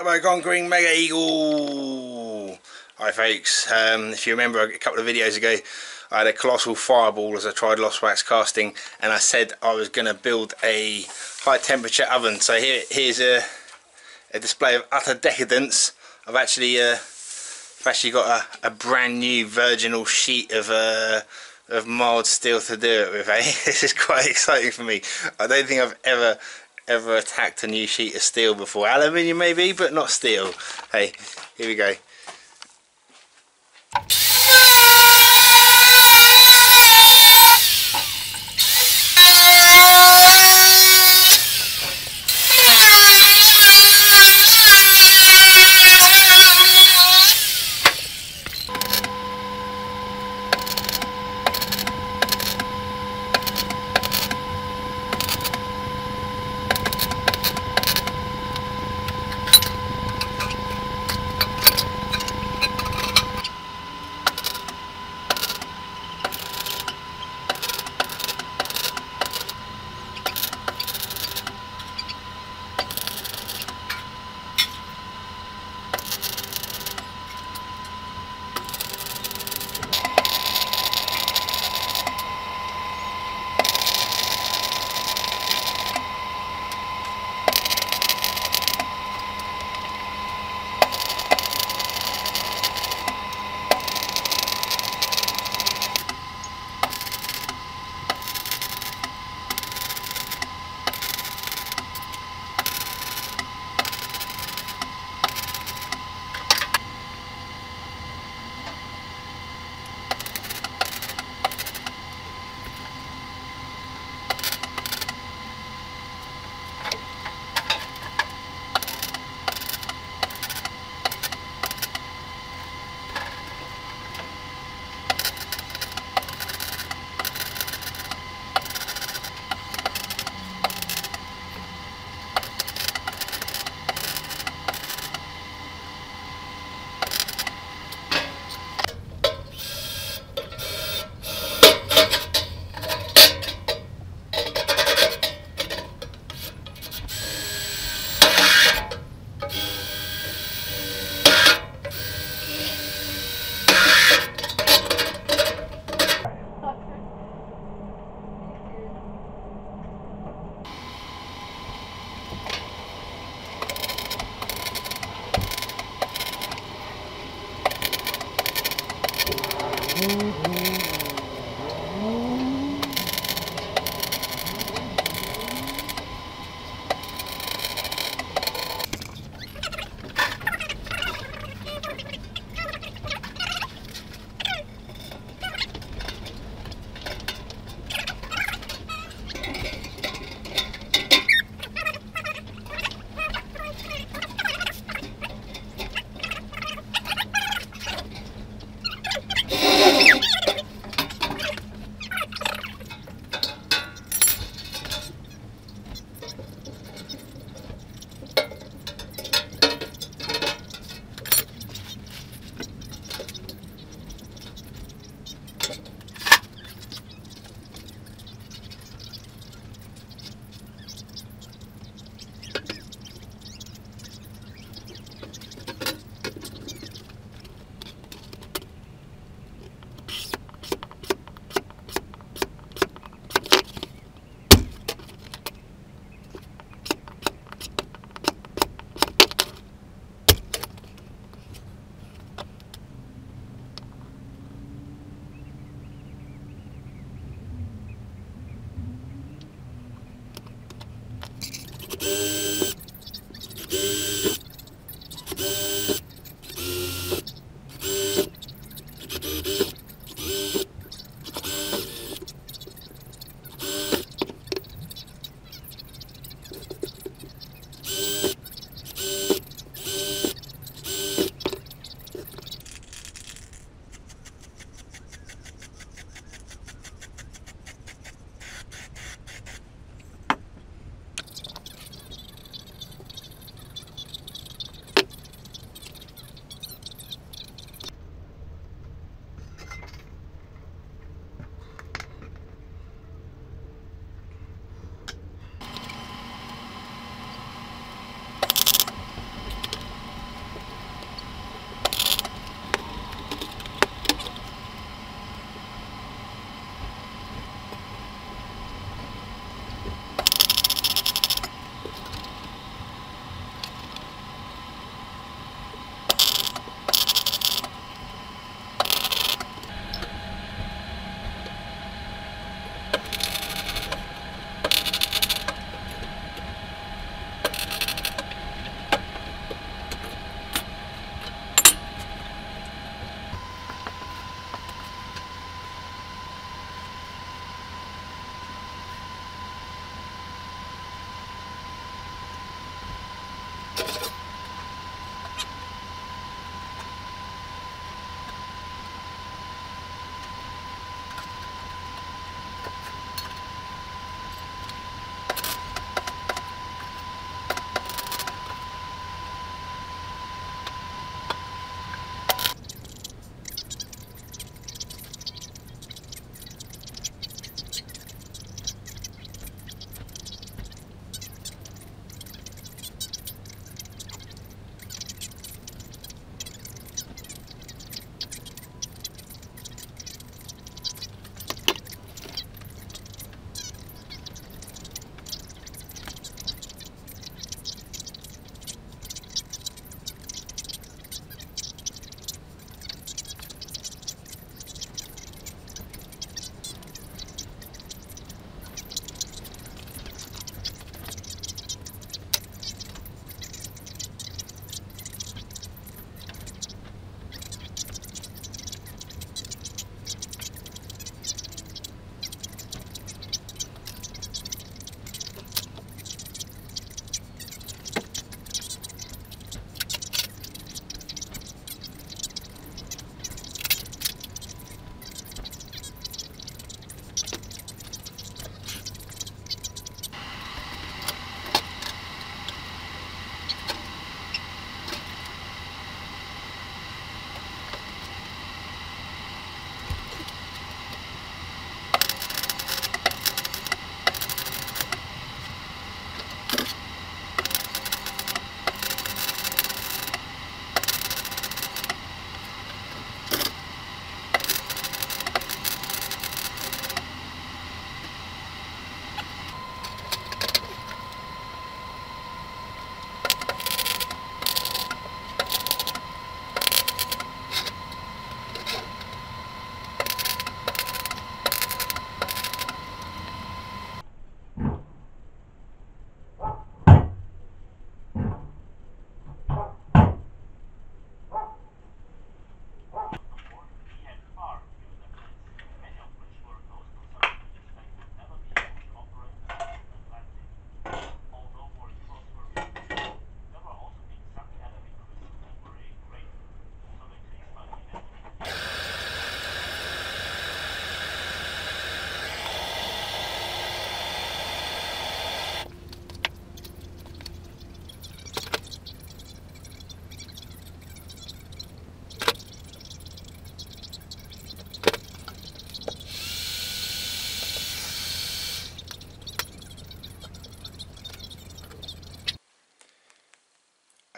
Turbo Conquering Mega Eagle. Hi folks, if you remember a couple of videos ago I had a colossal fireball as I tried lost wax casting, and I said I was going to build a high temperature oven. So here's a display of utter decadence. I've actually got a brand new virginal sheet of mild steel to do it with. This is quite exciting for me. I don't think I've ever attacked a new sheet of steel before. Aluminium maybe, but not steel. Hey, here we go.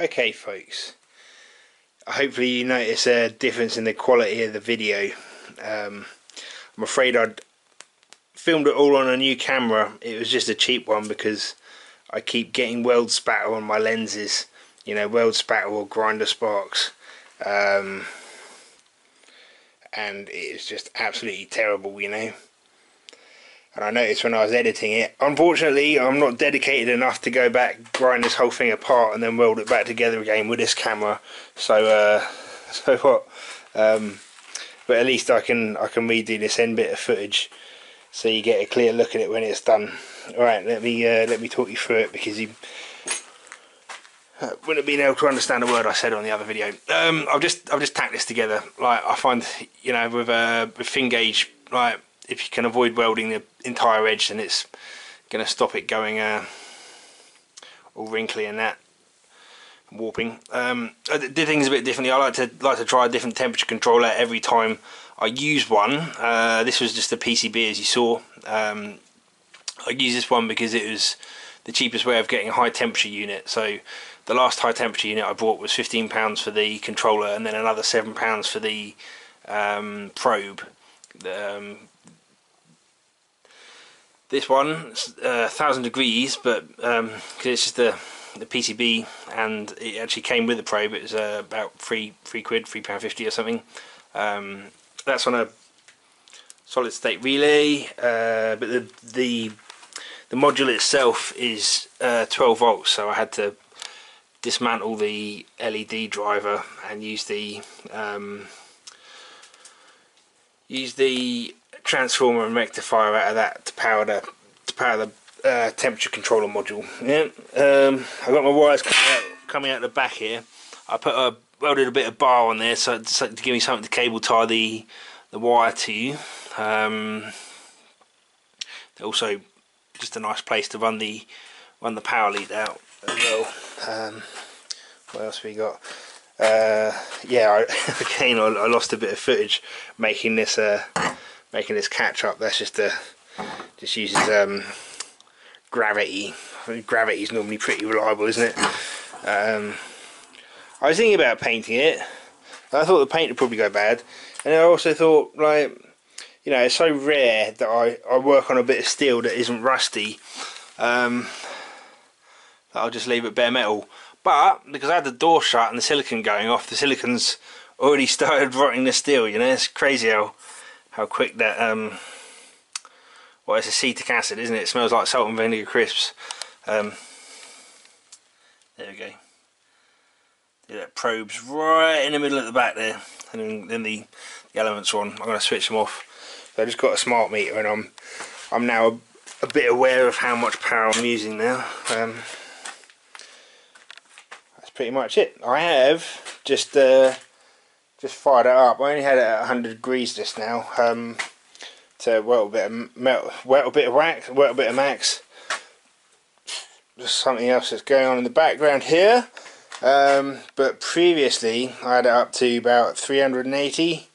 Okay folks, hopefully you notice a difference in the quality of the video. I'm afraid I'd filmed it all on a new camera. It was just a cheap one because I keep getting weld spatter on my lenses, you know, weld spatter or grinder sparks, and it's just absolutely terrible, you know. And I noticed when I was editing it, unfortunately I'm not dedicated enough to go back, grind this whole thing apart and then weld it back together again with this camera. So but at least I can redo this end bit of footage so you get a clear look at it when it's done. Alright, let me talk you through it, because you wouldn't have been able to understand a word I said on the other video. I've just tacked this together. Like, I find, you know, with thin gauge, like, if you can avoid welding the entire edge, then it's going to stop it going all wrinkly and that, warping. I did things a bit differently. I like to try a different temperature controller every time I use one. This was just a PCB, as you saw. I used this one because it was the cheapest way of getting a high temperature unit. So the last high temperature unit I bought was £15 for the controller, and then another £7 for the probe. This one, 1000 degrees, but because it's just the PCB, and it actually came with the probe, it was about £3 £3.50 or something. That's on a solid state relay, but the module itself is 12 volts, so I had to dismantle the LED driver and use the transformer and rectifier out of that to power the temperature controller module. Yeah, I got my wires coming out the back here. I welded a bit of bar on there so to give me something to cable tie the wire to. Also, just a nice place to run the power lead out as well. What else we got? Yeah, again I lost a bit of footage making this catch up. That's just uses gravity. I mean, gravity is normally pretty reliable, isn't it? I was thinking about painting it. I thought the paint would probably go bad, and I also thought, like, you know, it's so rare that I work on a bit of steel that isn't rusty, that I'll just leave it bare metal. But because I had the door shut and the silicone going off, the silicone's already started rotting the steel. You know, it's crazy how quick that well, it's acetic acid, isn't it? It smells like salt and vinegar crisps. There we go. Yeah, that probe's right in the middle at the back there, and then the elements are on. I'm going to switch them off. So I just got a smart meter, and I'm now a bit aware of how much power I'm using now. That's pretty much it. I have just fired it up. I only had it at 100 degrees just now. To wet a bit of wax, wet a bit of max. Just something else that's going on in the background here. But previously I had it up to about 380.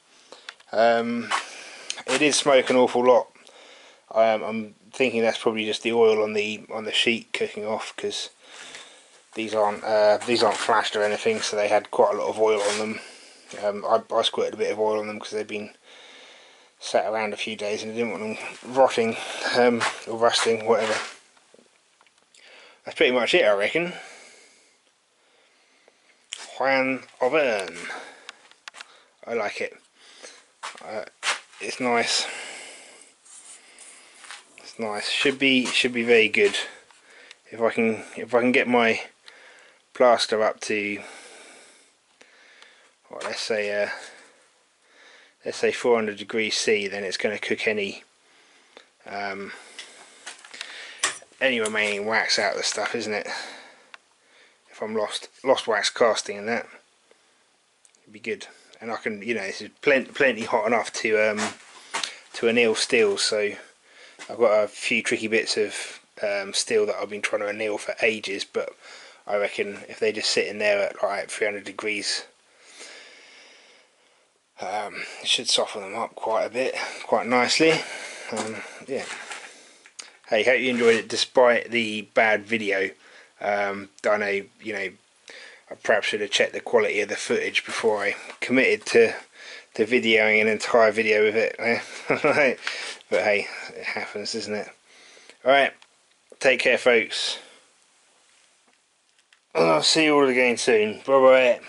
It did smoke an awful lot. I'm thinking that's probably just the oil on the sheet cooking off, because these aren't flashed or anything, so they had quite a lot of oil on them. I squirted a bit of oil on them because they've been sat around a few days and I didn't want them rotting or rusting, whatever. That's pretty much it, I reckon. Juan Oven. I like it. It's nice. It's nice. Should be very good. If I can get my plaster up to, well, let's say 400 degrees C, then it's going to cook any remaining wax out of the stuff, isn't it? If I'm lost wax casting and that, it'd be good. And I can, you know, this is plenty hot enough to anneal steel. So I've got a few tricky bits of steel that I've been trying to anneal for ages, but I reckon if they just sit in there at like 300 degrees, it should soften them up quite a bit, quite nicely. Yeah. Hey, hope you enjoyed it despite the bad video. I know, you know, I perhaps should have checked the quality of the footage before I committed to videoing an entire video with it. Right. But hey, it happens, isn't it? Alright, take care folks, and I'll see you all again soon. Bye bye.